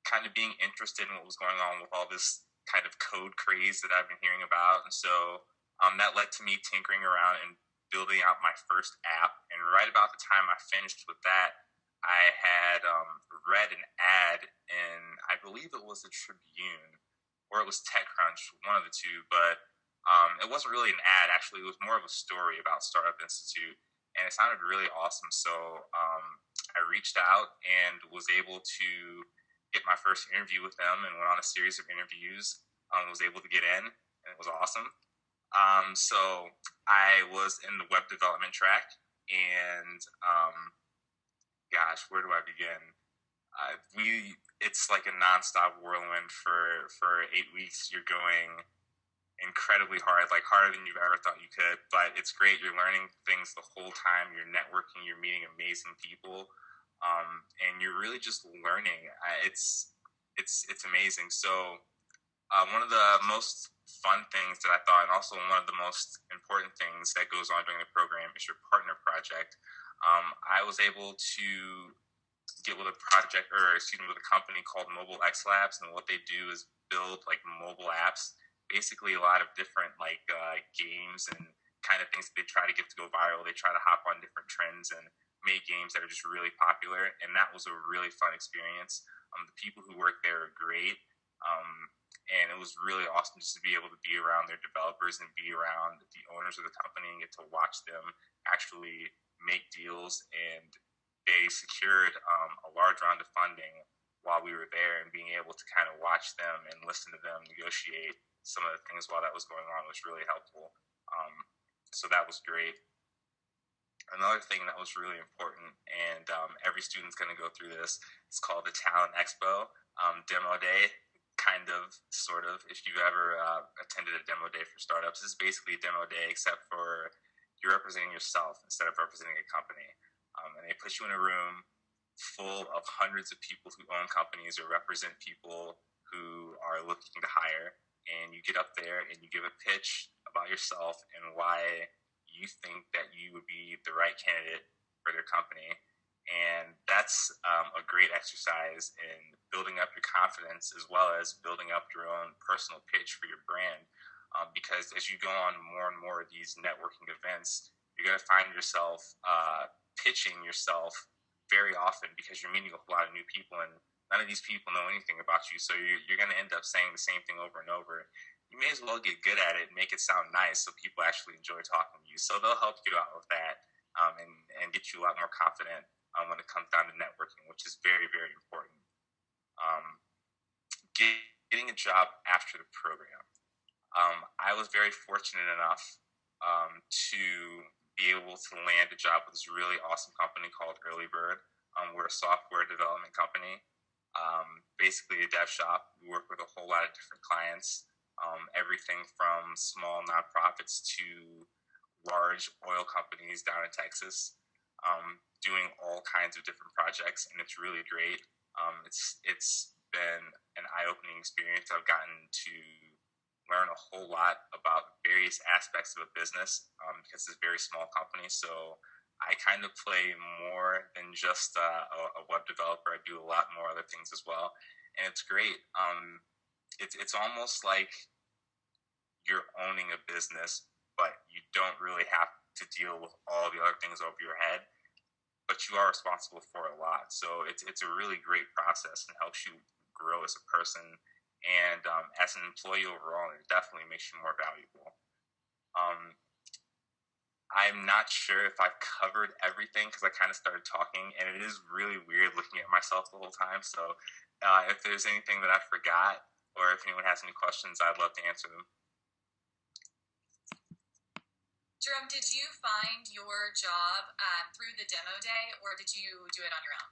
kind of being interested in what was going on with all this kind of code craze that I've been hearing about. And so that led to me tinkering around and building out my first app. And right about the time I finished with that, I had read an ad in, I believe it was the Tribune, or it was TechCrunch, one of the two, but it wasn't really an ad, actually. It was more of a story about Startup Institute, and it sounded really awesome. So I reached out and was able to get my first interview with them and went on a series of interviews, was able to get in, and it was awesome. So I was in the web development track, and gosh, where do I begin? It's like a nonstop whirlwind for 8 weeks. You're going incredibly hard, like harder than you've ever thought you could, but it's great. You're learning things the whole time. You're networking, you're meeting amazing people, and you're really just learning. It's amazing. So one of the most fun things that I thought, and also one of the most important things that goes on during the program, is your partner project. I was able to get with a project, with a company called Mobile X Labs, and what they do is build like mobile apps, basically a lot of different like games and kind of things that they try to get to go viral. They try to hop on different trends and make games that are just really popular, and that was a really fun experience. The people who work there are great, and it was really awesome just to be able to be around their developers and be around the owners of the company and get to watch them actually make deals. And they secured a large round of funding while we were there, and being able to kind of watch them and listen to them negotiate some of the things while that was going on was really helpful. So that was great. Another thing that was really important, and every student's going to go through this, it's called the Talent Expo Demo Day, kind of, sort of. If you've ever attended a demo day for startups, it's basically a demo day, except for you're representing yourself instead of representing a company. And they put you in a room full of hundreds of people who own companies or represent people who are looking to hire. And you get up there and you give a pitch about yourself and why you think that you would be the right candidate for their company. And that's a great exercise in building up your confidence, as well as building up your own personal pitch for your brand. Because as you go on more and more of these networking events, you're going to find yourself pitching yourself very often, because you're meeting a whole lot of new people, and none of these people know anything about you. So you're going to end up saying the same thing over and over. You may as well get good at it and make it sound nice so people actually enjoy talking to you. So they'll help you out with that, and get you a lot more confident when it comes down to networking, which is very, very important. Getting a job after the program. I was very fortunate enough to be able to land a job with this really awesome company called Early Bird. We're a software development company, basically a dev shop. We work with a whole lot of different clients, everything from small nonprofits to large oil companies down in Texas. doing all kinds of different projects, and it's really great. It's been an eye-opening experience. I've gotten to learn a whole lot about various aspects of a business because it's a very small company. So I kind of play more than just a web developer. I do a lot more other things as well, and it's great. It's almost like you're owning a business, but you don't really have to deal with all the other things over your head. But you are responsible for a lot. So it's a really great process and helps you grow as a person. And as an employee overall, it definitely makes you more valuable. I'm not sure if I've covered everything because I kind of started talking, and it is really weird looking at myself the whole time. So if there's anything that I forgot, or if anyone has any questions, I'd love to answer them. Jerome, did you find your job through the demo day, or did you do it on your own?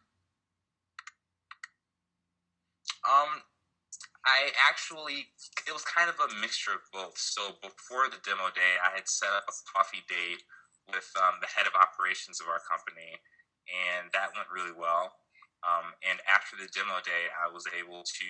It was kind of a mixture of both. So before the demo day, I had set up a coffee date with the head of operations of our company, and that went really well. And after the demo day, I was able to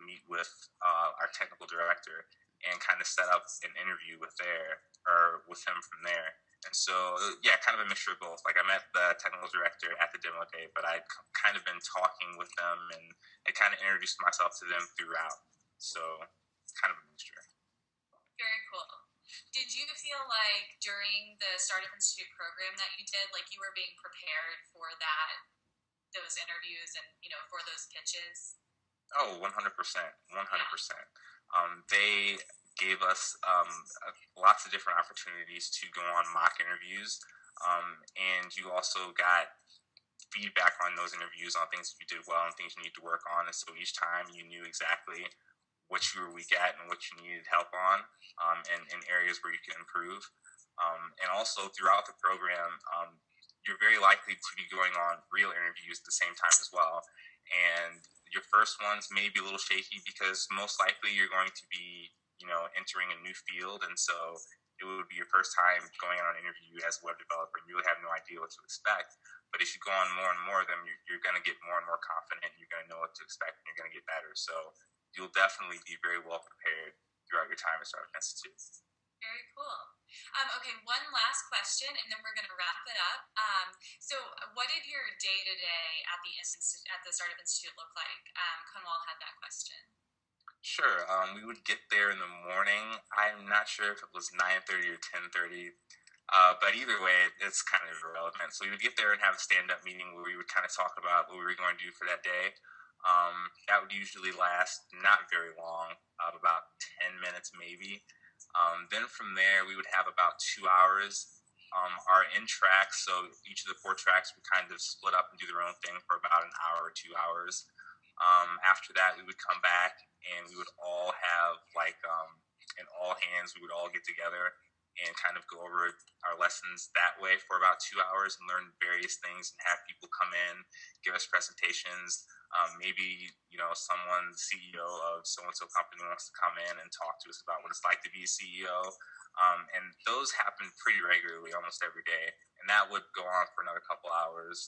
meet with our technical director and kind of set up an interview with him from there. And so, yeah, kind of a mixture of both. Like, I met the technical director at the demo day, but I'd kind of been talking with them and I kind of introduced myself to them throughout. So, kind of a mixture. Very cool. Did you feel like during the Startup Institute program that you did, like you were being prepared for those interviews and, for those pitches? Oh, 100%. 100%. They gave us lots of different opportunities to go on mock interviews, and you also got feedback on those interviews on things you did well and things you need to work on. And so each time you knew exactly what you were weak at and what you needed help on, and areas where you can improve. And also throughout the program, you're very likely to be going on real interviews at the same time as well. And your first ones may be a little shaky because most likely you're going to be entering a new field, and so it would be your first time going on an interview as a web developer, and you really have no idea what to expect. But as you go on more and more of them, you're going to get more and more confident, you're going to know what to expect, and you're going to get better. So you'll definitely be very well prepared throughout your time at Startup Institute. Very cool. Okay, one last question, and then we're going to wrap it up. So what did your day-to-day at the Startup Institute look like? Kunwal had that question. Sure. We would get there in the morning. I'm not sure if it was 9:30 or 10:30, but either way, it's kind of irrelevant. So we would get there and have a stand-up meeting where we would kind of talk about what we were going to do for that day. That would usually last not very long, about 10 minutes maybe. Then from there, we would have about 2 hours. Our in tracks, so each of the 4 tracks would kind of split up and do their own thing for about an hour or 2 hours. After that, we would come back and we would all have an all hands. We would all get together and kind of go over our lessons that way for about 2 hours and learn various things and have people come in, give us presentations. Maybe, someone, the CEO of so-and-so company wants to come in and talk to us about what it's like to be a CEO. And those happen pretty regularly, almost every day. And that would go on for another couple hours.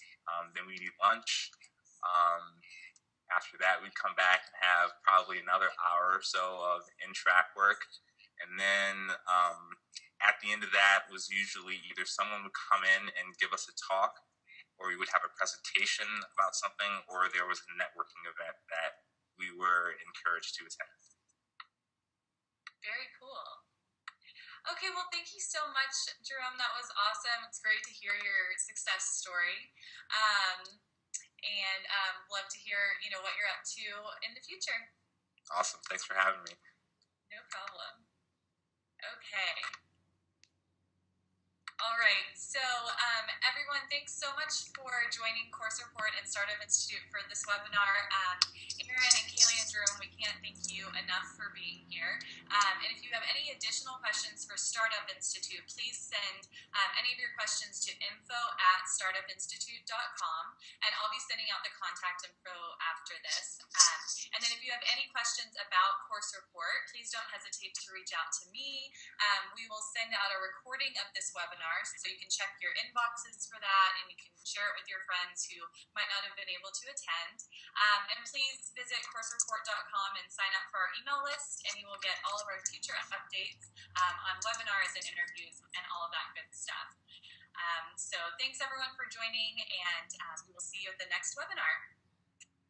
Then we'd eat lunch. After that, we'd come back and have probably another hour or so of in-track work. And then at the end of that was usually either someone would come in and give us a talk, or we would have a presentation about something, or there was a networking event that we were encouraged to attend. Very cool. Okay, well, thank you so much, Jerome. That was awesome. It's great to hear your success story. And love to hear, what you're up to in the future. Awesome. Thanks for having me. No problem. Okay. All right. So, everyone, thanks so much for joining Course Report and Startup Institute for this webinar. Aaron and Kailey and Jerome, we can't thank you enough for being here. And if you have any additional questions for Startup Institute, please send any of your questions to info@startupinstitute.com, and I'll be sending out the contact info after this. And then if you have any questions about Course Report, please don't hesitate to reach out to me. We will send out a recording of this webinar webinars. So you can check your inboxes for that, and you can share it with your friends who might not have been able to attend. And please visit coursereport.com and sign up for our email list, and you will get all of our future updates on webinars and interviews and all of that good stuff. So thanks everyone for joining, and we will see you at the next webinar.